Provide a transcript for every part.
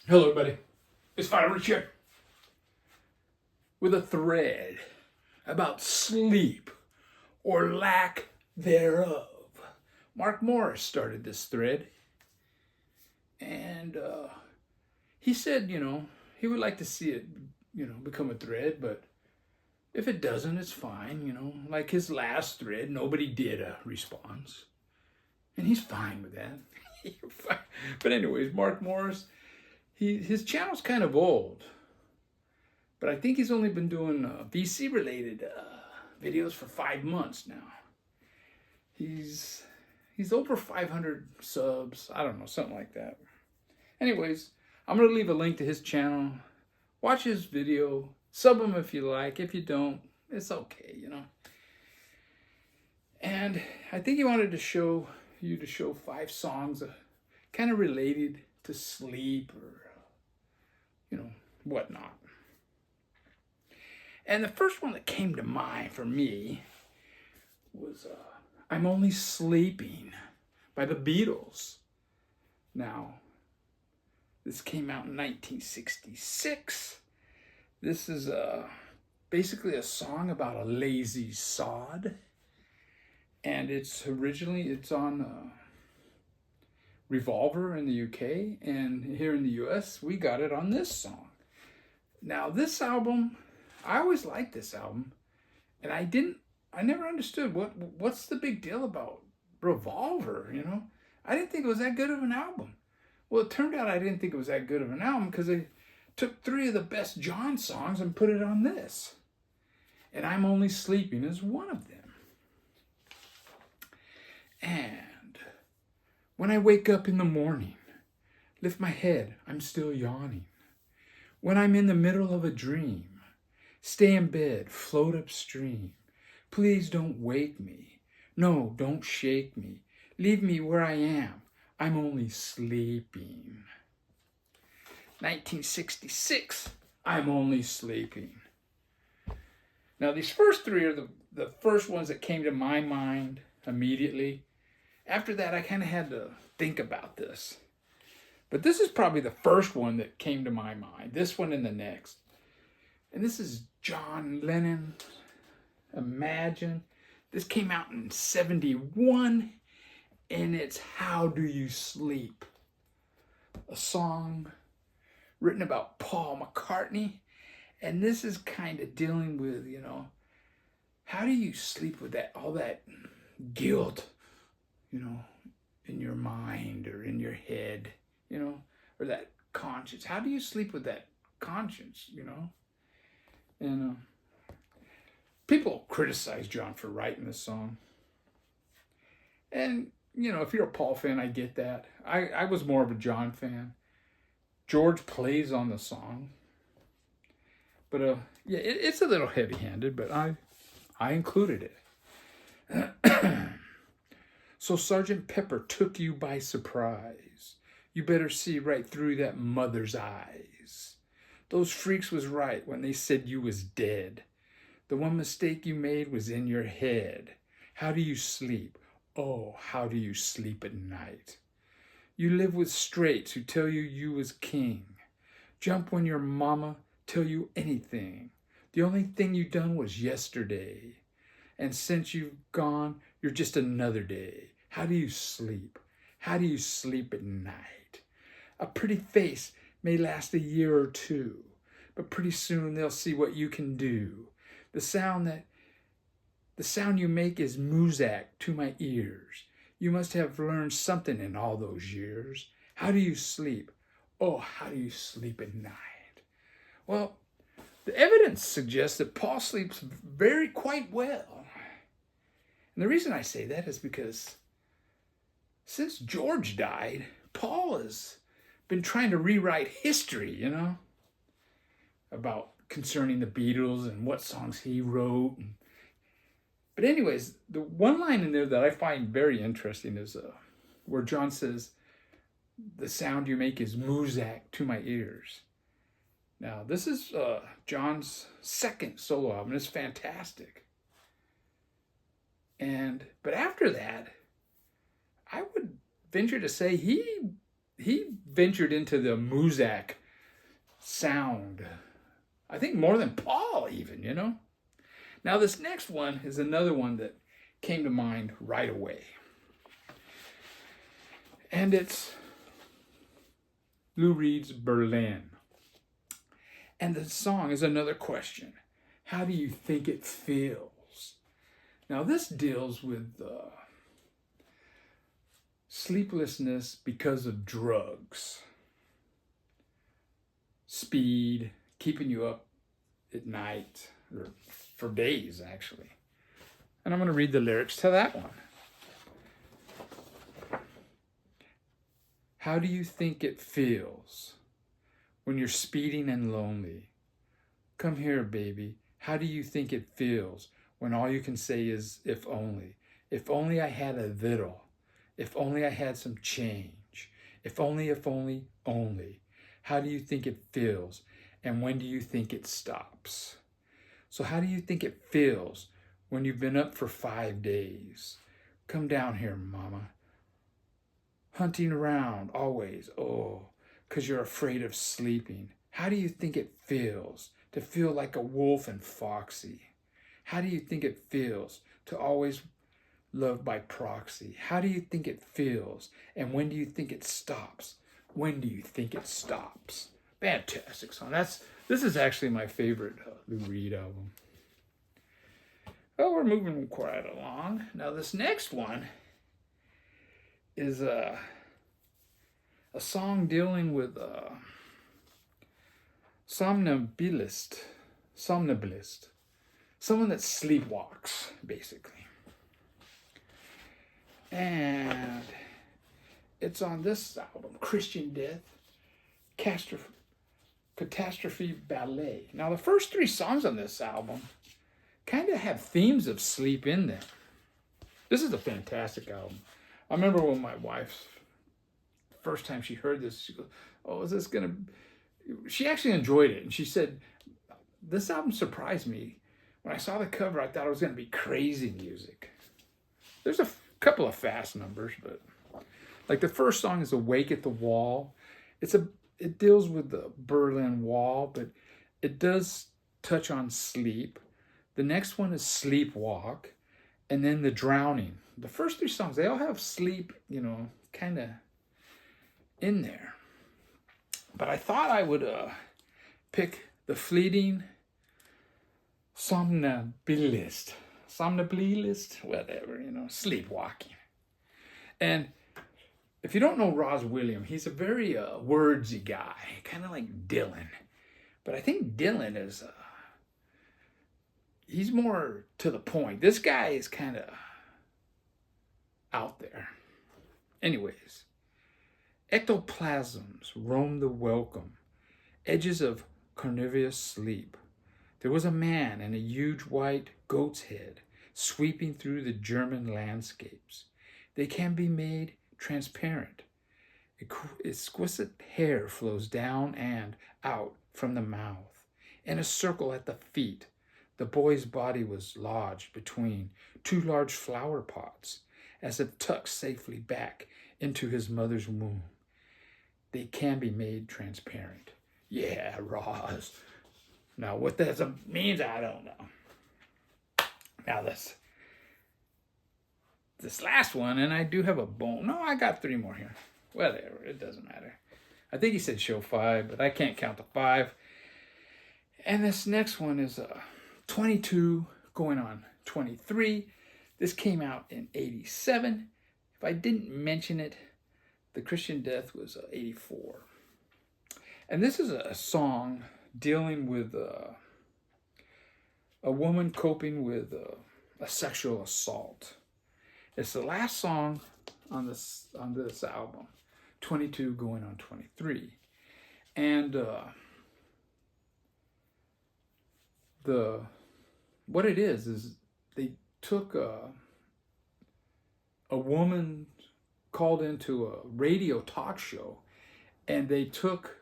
Hello, everybody. It's Fire Richard with a thread about sleep or lack thereof. Mark Morris started this thread, and he said, he would like to see it, become a thread, but if it doesn't, it's fine. Like his last thread, nobody did a response, and he's fine with that. But anyways, Mark Morris, his channel's kind of old, but I think he's only been doing VC related videos for 5 months now. He's over 500 subs. I don't know, something like that. Anyways, I'm gonna leave a link to his channel. Watch his video, sub him if you like. If you don't, it's okay. And I think he wanted to show 5 songs kind of related to sleep or whatnot. And the first one that came to mind for me was I'm Only Sleeping by the Beatles. Now, this came out in 1966. This is basically a song about a lazy sod. And it's on Revolver in the UK. And here in the US, we got it on this song. Now, this album, I always liked this album, and I never understood what's the big deal about Revolver, I didn't think it was that good of an album. Well, it turned out I didn't think it was that good of an album because they took 3 of the best John songs and put it on this. And I'm Only Sleeping is one of them. And when I wake up in the morning, lift my head, I'm still yawning. When I'm in the middle of a dream, stay in bed, float upstream. Please don't wake me. No, don't shake me. Leave me where I am. I'm only sleeping. 1966, I'm Only Sleeping. Now, these first 3 are the first ones that came to my mind immediately. After that, I kind of had to think about this. But this is probably the first one that came to my mind. This one and the next. And this is John Lennon, Imagine. This came out in 1971, and it's How Do You Sleep? A song written about Paul McCartney. And this is kind of dealing with, how do you sleep with all that guilt, in your mind or in your head, or that conscience. How do you sleep with that conscience, And people criticize John for writing this song. And, if you're a Paul fan, I get that. I was more of a John fan. George plays on the song. But, it's a little heavy-handed, but I included it. So Sergeant Pepper took you by surprise. You better see right through that mother's eyes. Those freaks was right when they said you was dead. The one mistake you made was in your head. How do you sleep? Oh, how do you sleep at night? You live with straights who tell you you was king. Jump when your mama tell you anything. The only thing you done was yesterday. And since you've gone, you're just another day. How do you sleep? How do you sleep at night? A pretty face may last a year or 2, but pretty soon they'll see what you can do. The sound you make is music to my ears. You must have learned something in all those years. How do you sleep? Oh, how do you sleep at night? Well, the evidence suggests that Paul sleeps quite well. And the reason I say that is because since George died, Paul has been trying to rewrite history, about concerning the Beatles and what songs he wrote. But anyways, the one line in there that I find very interesting is where John says, the sound you make is music to my ears. Now, this is John's 2nd solo album. It's fantastic. But after that, I would venture to say he he ventured into the Muzak sound. I think more than Paul even, you know. Now this next one is another one that came to mind right away. And it's Lou Reed's Berlin. And the song is another question. How do you think it feels? Now this deals with sleeplessness because of drugs, speed, keeping you up at night, or for days actually. And I'm going to read the lyrics to that one. How do you think it feels when you're speeding and lonely? Come here, baby. How do you think it feels when all you can say is, if only? If only I had a little. If only I had some change. If only, only. How do you think it feels? And when do you think it stops? So how do you think it feels when you've been up for 5 days? Come down here, mama. Hunting around always, oh, 'cause you're afraid of sleeping. How do you think it feels to feel like a wolf and foxy? How do you think it feels to always love by proxy? How do you think it feels? And when do you think it stops? When do you think it stops? Fantastic song. This is actually my favorite Lou Reed album. Well, we're moving quite along. Now this next one is a song dealing with somnambulist, someone that sleepwalks, basically. And it's on this album, Christian Death, Catastrophe Ballet. Now the first 3 songs on this album kind of have themes of sleep in them. This is a fantastic album. I remember when my wife, first time she heard this, she goes, oh, is this gonna... She actually enjoyed it, and she said, this album surprised me. When I saw the cover, I thought it was gonna be crazy music. There's a couple of fast numbers, but like the first song is Awake at the Wall. It deals with the Berlin Wall, but it does touch on sleep. The next one is Sleepwalk, and then The Drowning. The first 3 songs, they all have sleep, you know, kind of in there. But I thought I would pick the fleeting Somnambulist, whatever, you know, sleepwalking. And if you don't know Roz Williams, he's a very wordsy guy, kind of like Dylan. But I think Dylan is, he's more to the point. This guy is kind of out there. Anyways, ectoplasms roam the welcome, edges of carnivorous sleep. There was a man in a huge white goat's head sweeping through the German landscapes. They can be made transparent. Exquisite hair flows down and out from the mouth. In a circle at the feet, the boy's body was lodged between 2 large flower pots, as if tucked safely back into his mother's womb. They can be made transparent. Yeah, Roz. Now, what that means, I don't know. Now, this last one, and I do have a bone. No, I got 3 more here. Whatever, it doesn't matter. I think he said show 5, but I can't count to 5. And this next one is 22 going on 23. This came out in 87. If I didn't mention it, the Christian Death was 84. And this is a song dealing with a woman coping with a sexual assault. It's the last song on this album, 22 going on 23. And what it is they took a woman called into a radio talk show, and they took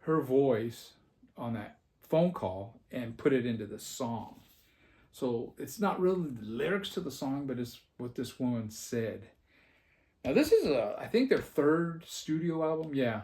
her voice on that phone call and put it into the song. So it's not really the lyrics to the song, but it's what this woman said. Now this is I think their third studio album, yeah,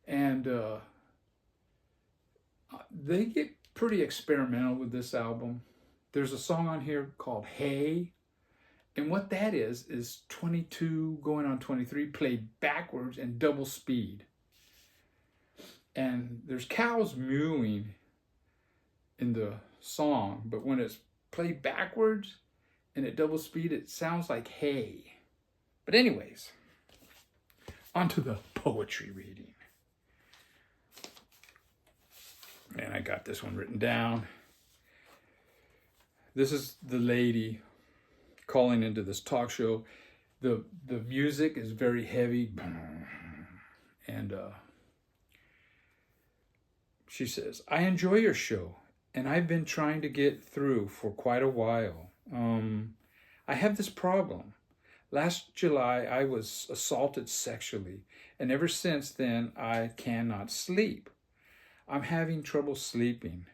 and they get pretty experimental with this album. There's a song on here called "Hey," and what that is 22 going on 23 played backwards and double speed. And there's cows mewing in the song, but when it's played backwards and at double speed, it sounds like hay. But anyways, onto the poetry reading. And I got this one written down. This is the lady calling into this talk show. The music is very heavy, and she says, "I enjoy your show, and I've been trying to get through for quite a while. I have this problem. Last July, I was assaulted sexually, and ever since then, I cannot sleep. I'm having trouble sleeping."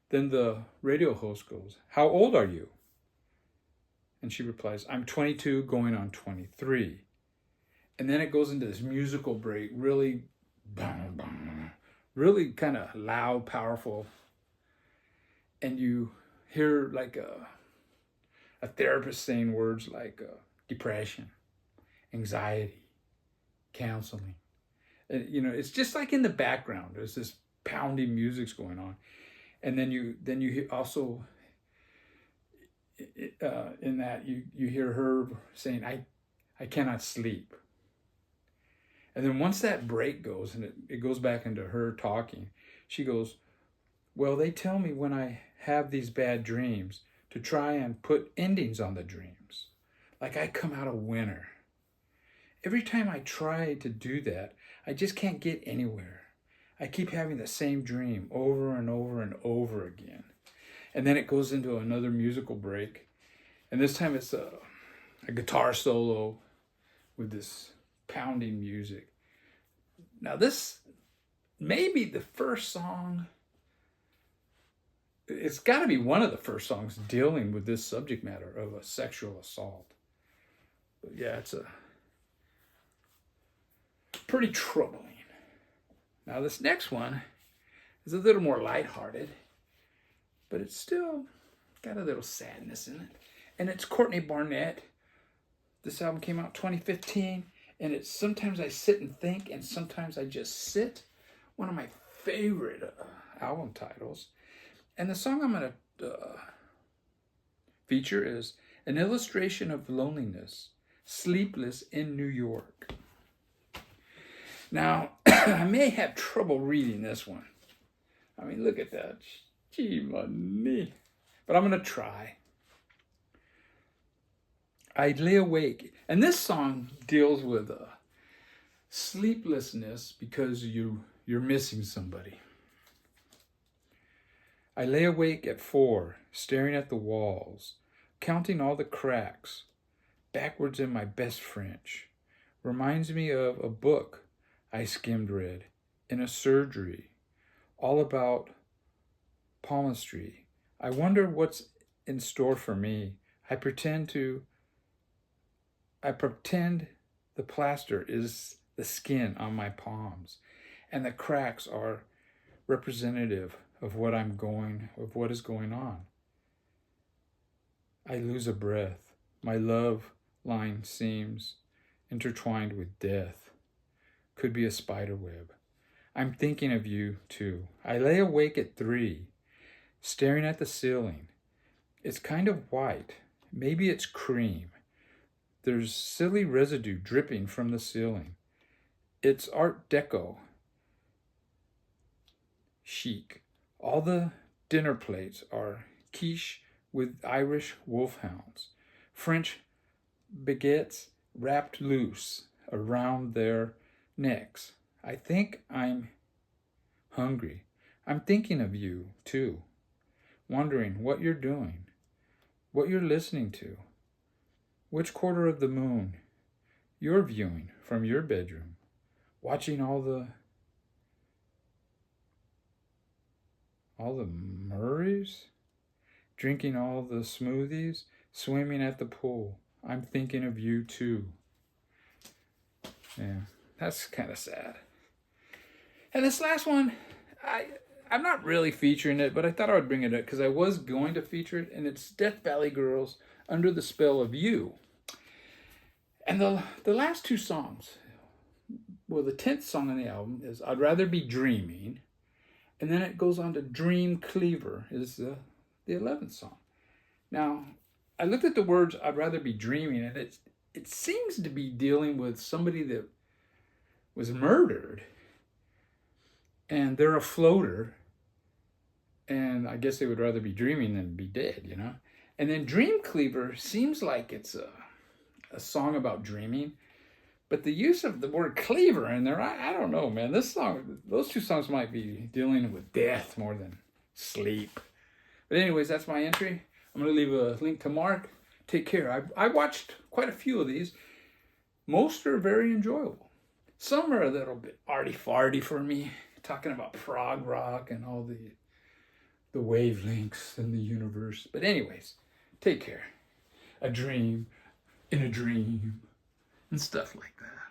Then the radio host goes, "How old are you?" And she replies, "I'm 22 going on 23. And then it goes into this musical break, really, really kind of loud, powerful. And you hear like a therapist saying words like depression, anxiety, counseling. And, it's just like in the background. There's this pounding music's going on. And then you also in that you hear her saying, I cannot sleep. And then once that break goes and it goes back into her talking, she goes, "Well, they tell me when I have these bad dreams to try and put endings on the dreams. Like I come out a winner. Every time I try to do that, I just can't get anywhere. I keep having the same dream over and over and over again." And then it goes into another musical break. And this time it's a guitar solo with this pounding music. Now this may be the first song, it's got to be one of the first songs dealing with this subject matter of a sexual assault. But yeah, it's a pretty troubling. Now this next one is a little more lighthearted, but it's still got a little sadness in it. And it's Courtney Barnett. This album came out 2015, and it's Sometimes I Sit and Think, and Sometimes I Just Sit. One of my favorite album titles. And the song I'm going to feature is An Illustration of Loneliness, Sleepless in New York. Now, I may have trouble reading this one. I mean, look at that. Gee, money. But I'm going to try. I lay awake. And this song deals with sleeplessness because you're missing somebody. I lay awake at 4, staring at the walls, counting all the cracks, backwards in my best French. Reminds me of a book I skimmed read in a surgery, all about palmistry. I wonder what's in store for me. I pretend the plaster is the skin on my palms, and the cracks are representative of what is going on. I lose a breath. My love line seems intertwined with death. Could be a spider web. I'm thinking of you too. I lay awake at 3, staring at the ceiling. It's kind of white. Maybe it's cream. There's silly residue dripping from the ceiling. It's Art Deco chic. All the dinner plates are quiche with Irish wolfhounds. French baguettes wrapped loose around their necks. I think I'm hungry. I'm thinking of you, too. Wondering what you're doing, what you're listening to, which quarter of the moon you're viewing from your bedroom, watching all the Murrays, drinking all the smoothies, swimming at the pool. I'm thinking of you, too. Yeah, that's kind of sad. And this last one, I'm not really featuring it, but I thought I would bring it up because I was going to feature it, and it's Death Valley Girls, Under the Spell of You. And the last two songs, well, the 10th song on the album is I'd Rather Be Dreaming, and then it goes on to Dream Cleaver is the 11th song. Now, I looked at the words I'd rather be dreaming, and it seems to be dealing with somebody that was murdered, and they're a floater, and I guess they would rather be dreaming than be dead, you know? And then Dream Cleaver seems like it's a song about dreaming, but the use of the word cleaver in there, I don't know, man. This song, those two songs might be dealing with death more than sleep. But anyways, that's my entry. I'm going to leave a link to Mark. Take care. I watched quite a few of these. Most are very enjoyable. Some are a little bit arty-farty for me, talking about prog rock and all the wavelengths in the universe. But anyways, take care. A dream in a dream and stuff like that.